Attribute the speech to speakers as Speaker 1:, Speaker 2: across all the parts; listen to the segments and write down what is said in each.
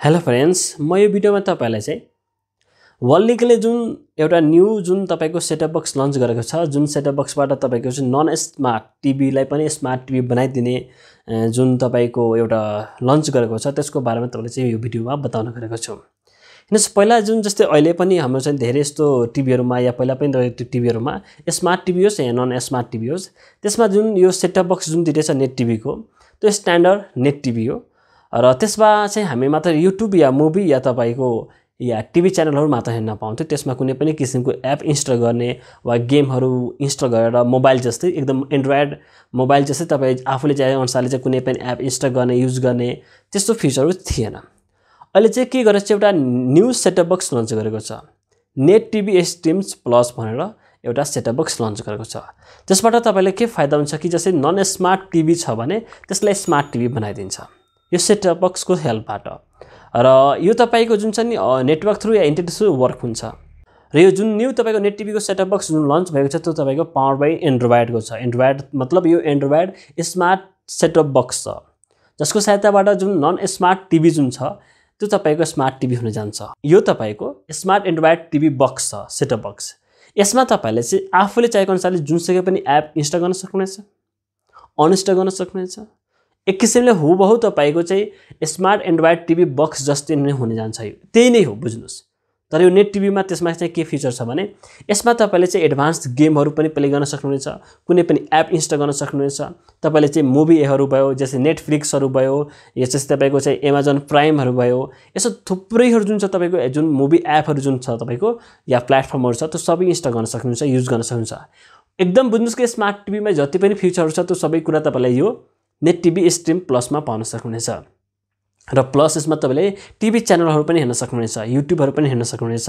Speaker 1: Hello friends, म यो भिडियोमा तपाईलाई चाहिँ वर्ल्डले जुन एउटा न्यू जुन तपाईको सेटअप बक्स लन्च गरेको छ, जुन सेटअप बक्सबाट तपाईको चाहिँ नन स्मार्ट टिभीलाई पनि स्मार्ट टिभी बनाइदिने जुन तपाईको एउटा लन्च गरेको छ, त्यसको बारेमा तपाईलाई चाहिँ यो भिडियोमा बताउन गएको छु। हेर्नुस्, पहिला जुन जस्तै अहिले पनि हाम्रो चाहिँ धेरै यस्तो टिभीहरुमा या पहिला पनि त्यो टिभीहरुमा स्मार्ट टिभी होस् या नन स्मार्ट टिभी होस्, त्यसमा जुन यो सेटअप बक्स जुन दिइरहेछ नेट टिभीको, त्यो स्ट्यान्डर्ड नेट टिभी हो र त्यसमा चाहिँ हामी मात्र युट्युब या मुभी या तपाईको या टिभी च्यानलहरु मात्र हेर्न पाउँथ्यो। त्यसमा कुनै पनि किसिमको एप इन्स्टल गर्ने वा गेमहरु इन्स्टल गरेर मोबाइल जस्तै एकदम एन्ड्रोइड मोबाइल जस्तै तपाई आफूले चाहे अनुसारले चाहिँ कुनै पनि एप इन्स्टल गर्ने युज गर्ने त्यस्तो फिचरहरु थिएन। अहिले चाहिँ के गरेछ, एउटा न्यू सेटअप बक्स लन्च गरेको छ, नेट टिभी स्ट्रीम्स प्लस भनेर एउटा सेटअप बक्स लन्च गरेको छ। त्यसबाट तपाईलाई के फाइदा हुन्छ कि जस्तै नन स्मार्ट टिभी छ भने त्यसलाई स्मार्ट टिभी बनाइदिन्छ यो सेटअप बक्सको हेल्पबाट। र यो तपाईको जुन छ नि नेटवर्क थ्रु या इन्टरनेट थ्रु वर्क हुन्छ। र यो जुन न्यू तपाईको नेट टिभीको सेटअप बक्स जुन लन्च भएको छ, त्यो तपाईको पावर बाइ एन्ड्रोइडको छ। एन्ड्रोइड मतलब यो एन्ड्रोइड स्मार्ट सेटअप बक्स छ, जसको सहायताबाट जुन नन स्मार्ट टिभी जुन छ त्यो तपाईको स्मार्ट टिभी हुन जान्छ। यो तपाईको स्मार्ट एन्ड्रोइड टिभी बक्स छ, सेटअप बक्स। यसमा तपाईले चाहिँ आफूले चाहेको अनुसारले जुनसुकै पनि एप इन्स्टल गर्न सक्नुहुनेछ, अनइन्स्टल गर्न सक्नुहुनेछ। एक किसिमले हुबहु तपाईको चाहिँ स्मार्ट एन्ड्रोइड टिभी बक्स जस्तै नै हुन जान्छ। यो त्यही नै हो, बुझ्नुस्। तर यो नेट टिभीमा त्यसमा चाहिँ के फिचर छ भने यसमा तपाईले चाहिँ एडभान्स गेमहरु पनि प्ले गर्न सक्नुहुनेछ, कुनै पनि एप इन्स्टल गर्न सक्नुहुनेछ। तपाईले चाहिँ मुभीहरु भयो, जस्तै नेटफ्लिक्सहरु भयो, या जस्तै तपाईको चाहिँ अमेजन प्राइमहरु भयो, यसो थुप्रैहरु जुन छ तपाईको जुन मुभी एपहरु जुन छ तपाईको या प्लेटफर्महरु छ, त्यो सबै इन्स्टल गर्न सक्नुहुन्छ, युज गर्न सक्नुहुन्छ। एकदम बुझ्नुस् कि स्मार्ट टिभीमा जति पनि फिचरहरु छ त्यो सबै कुरा तपाईलाई यो नेट टिभी स्ट्रीम प्लसमा पाउन सक्नुहुनेछ। र प्लस यसमा तपाईले टिभी च्यानलहरु पनि हेर्न सक्नुहुनेछ, युट्युबहरु पनि हेर्न सक्नुहुनेछ।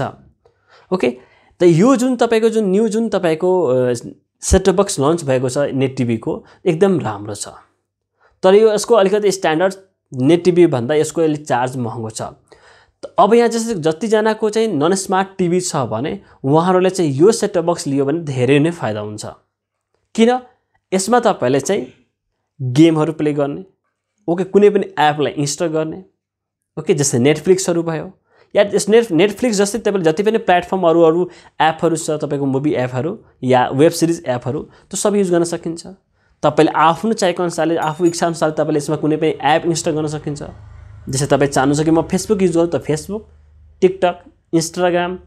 Speaker 1: ओके, त यो जुन तपाईको जुन न्यू जुन तपाईको सेटअप बक्स लन्च भएको छ नेट टिभीको, एकदम राम्रो छ। तर यो यसको अलिकति स्ट्यान्डर्ड नेट टिभी भन्दा यसको अलि चार्ज महँगो छ। अब यहाँ जस्तै जति जनाको चाहिँ नन स्मार्ट टिभी छ भने उहाँहरुले चाहिँ यो सेटअप बक्स लियो भने धेरै नै फाइदा हुन्छ। किन? यसमा तपाईले चाहिँ गेमहरु प्ले गर्ने, ओके, कुनै पनि एपलाई इन्स्टल गर्ने, ओके, जस्तै नेटफ्लिक्सहरु भयो या नेटफ्लिक्स जस्तै तपाईले जति पनि प्लेटफर्महरु एपहरु छ तपाईको मुभी एपहरु या वेब सिरिज एपहरु, त्यो सबै युज गर्न सकिन्छ। तपाईले आफ्नो चाहेको अनुसारले आफू इच्छा अनुसार तपाईले यसमा कुनै पनि एप इन्स्टल गर्न सकिन्छ। जस्तै तपाई चाहनुहुन्छ कि म फेसबुक युज गर्छु, त फेसबुक, टिकटक, इन्स्टाग्राम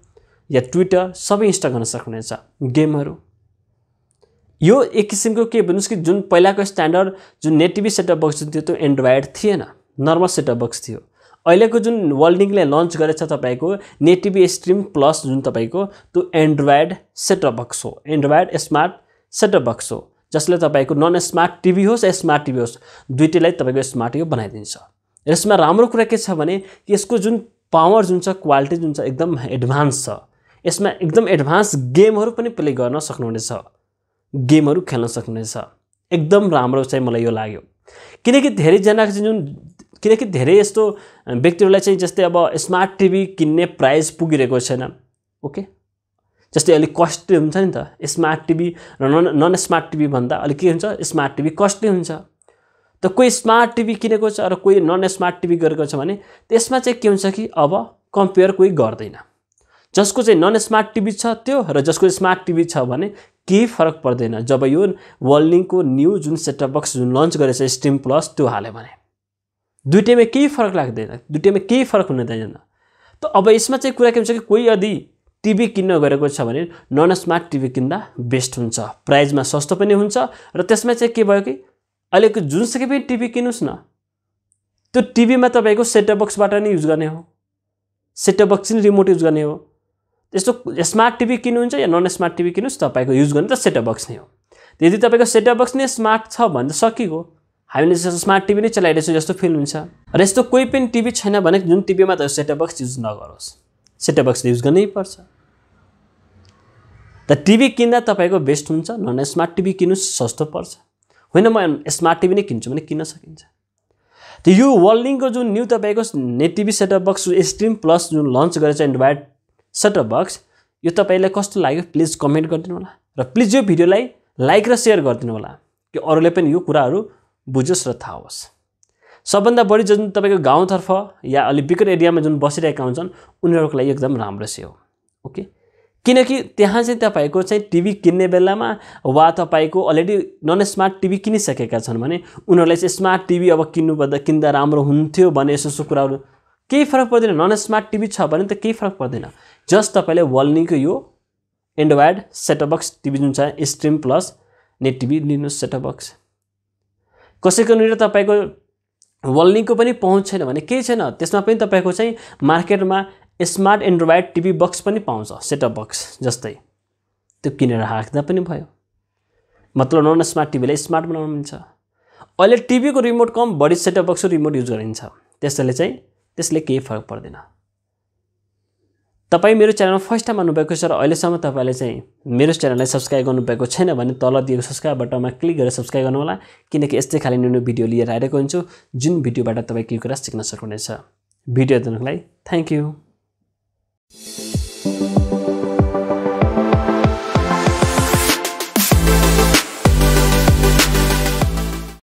Speaker 1: या ट्विटर सबै इन्स्टल गर्न सक्नुहुनेछ। गेमहरु यो एक किसिमको के भन्नुस् कि जुन पहिलाको स्ट्यान्डर्ड जुन नेट टिभी सेटअप बक्स थियो त्यो एन्ड्रोइड थिएन, नर्मल सेटअप बक्स थियो। अहिलेको जुन वर्ल्डिङले लन्च गरेछ तपाईको नेट टिभी स्ट्रीम प्लस जुन तपाईको त्यो एन्ड्रोइड सेटअप बक्स हो, एन्ड्रोइड स्मार्ट सेटअप बक्स हो, जसले तपाईको नन स्मार्ट टिभी होस् या स्मार्ट टिभी होस्, दुईटैलाई तपाईको स्मार्ट यो बनाइदिन्छ। यसमा राम्रो कुरा के छ भने यसको जुन पावर जुन छ, क्वालिटी जुन छ, एकदम एडभान्स छ। यसमा एकदम एडभान्स गेमहरु पनि प्ले गर्न सक्नुहुनेछ, गेमहरु खेल्न सक्नुहुनेछ। एकदम राम्रो चाहिँ मलाई यो लाग्यो। किनकि धेरै जनाको चाहिँ किनकि धेरै यस्तो व्यक्तिहरुलाई चाहिँ जस्तै अब स्मार्ट टिभी किन्ने प्राइस पुगिरहेको छैन। ओके, जस्तै अलि कस्टली हुन्छ नि त स्मार्ट टिभी र नन स्मार्ट टिभी भन्दा अलि के हुन्छ, स्मार्ट टिभी कस्टली हुन्छ। त कोही स्मार्ट टिभी किनेको छ र कोही नन स्मार्ट टिभी गरेको छ भने त्यसमा चाहिँ के हुन्छ कि अब कम्पेयर कोही गर्दैन। जसको चाहिँ नन स्मार्ट टिभी छ त्यो र जसको स्मार्ट टिभी छ भने केही फरक पर्दैन। जब यो वर्ल्डिङको न्यू जुन सेटअप बक्स जुन लन्च गरेछ स्ट्रीम प्लस त्यो हाल्यो भने दुईटैमा केही फरक लाग्दैन, दुईटैमा केही फरक हुन दिँदैन। त अब यसमा चाहिँ कुरा के हुन्छ कि कोही यदि टिभी किन्न गएको छ भने नन स्मार्ट टिभी किन्दा बेस्ट हुन्छ, प्राइसमा सस्तो पनि हुन्छ। र त्यसमा चाहिँ के भयो कि अहिलेको जुनसुकै पनि टिभी किन्नुस् न, त्यो टिभीमा तपाईको सेटअप बक्सबाट नै युज गर्ने हो, सेटअप बक्स नै रिमोट युज गर्ने हो। त्यस्तो स्मार्ट टिभी किन्नुहुन्छ या नन स्मार्ट टिभी किन्नुस्, तपाईको युज गर्ने त सेटअप बक्स नै हो। यदि तपाईको सेटअप बक्स नै स्मार्ट छ भने त सकिगयो, हामीले स्मार्ट टिभी नै चलाइरहेछौँ जस्तो फिल हुन्छ। र यस्तो कोही पनि टिभी छैन भने जुन टिभीमा त सेटअप बक्स युज नगरोस्, सेटअप बक्स युज गर्नै पर्छ। त टिभी किन्दा तपाईको बेस्ट हुन्छ, नन स्मार्ट टिभी किन्नुस् सस्तो पर्छ। होइन म स्मार्ट टिभी नै किन्छु भने किन्न सकिन्छ। त यो वर्ल्डिङको जुन न्यू तपाईको net TV setup box stream plus जुन लन्च गरेछ एन्ड्रोइड सेटअप बक्स, यो तपाईलाई कस्तो लाग्यो प्लिज कमेन्ट गरिदिनु होला। र प्लिज यो भिडियोलाई लाइक र शेयर गरिदिनु होला कि अरूले पनि यो कुराहरु बुझोस् र थाहा होस्। सबभन्दा बढी जुन तपाईको गाउँतर्फ या अलि बिकट एरियामा जुन बसिरहेका हुन्छन् उनीहरुको लागि एकदम राम्रो छ यो ओके किनकि त्यहाँ चाहिँ तपाईको चाहिँ टिभी किन्ने बेलामा वा तपाईको अलरेडी नन स्मार्ट टिभी किनिसकेका छन् भने उनीहरुलाई चाहिँ स्मार्ट टिभी अब किन्दा राम्रो हुन्थ्यो भने यसो कुराहरु केही फरक पर्दैन नन स्मार्ट टिभी छ भने त केही फरक पर्दैन जस्ट तपाईले वल्नीको यो एन्ड्रोइड सेटअप बक्स टिभी जुन छ स्ट्रीम प्लस नेट टिभी लिनु सेटअप बक्स कसैको निर तपाईको वल्नीको पनि पहुँच छैन भने केही छैन त्यसमा पनि तपाईको चाहिँ मार्केटमा स्मार्ट एन्ड्रोइड टिभी बक्स पनि पाउँछ सेटअप बक्स जस्तै त्यो किनेर राख्दा पनि भयो मतलब नन स्मार्ट टिभीलाई स्मार्ट बनाउन मिल्छ अहिले टिभीको रिमोट कम बढी सेटअप बक्सको रिमोट युज गरिन्छ त्यसले केही फरक पर्दैन तपाई मेरो च्यानलमा फर्स्ट टाइम आउनुभएको छ र अहिलेसम्म तपाईले चाहिँ मेरो च्यानललाई सब्स्क्राइब गर्नुभएको छैन भने तल दिएको सब्स्क्राइब बटनमा क्लिक गरेर सब्स्क्राइब गर्नु होला किनकि यस्तै खाली न्यू भिडियो लिएर आइरहेको हुन्छु जुन भिडियोबाट तपाई केही कुरा सिक्न सक्नुहुनेछ भिडियो हेर्नुको लागि थ्यांक यू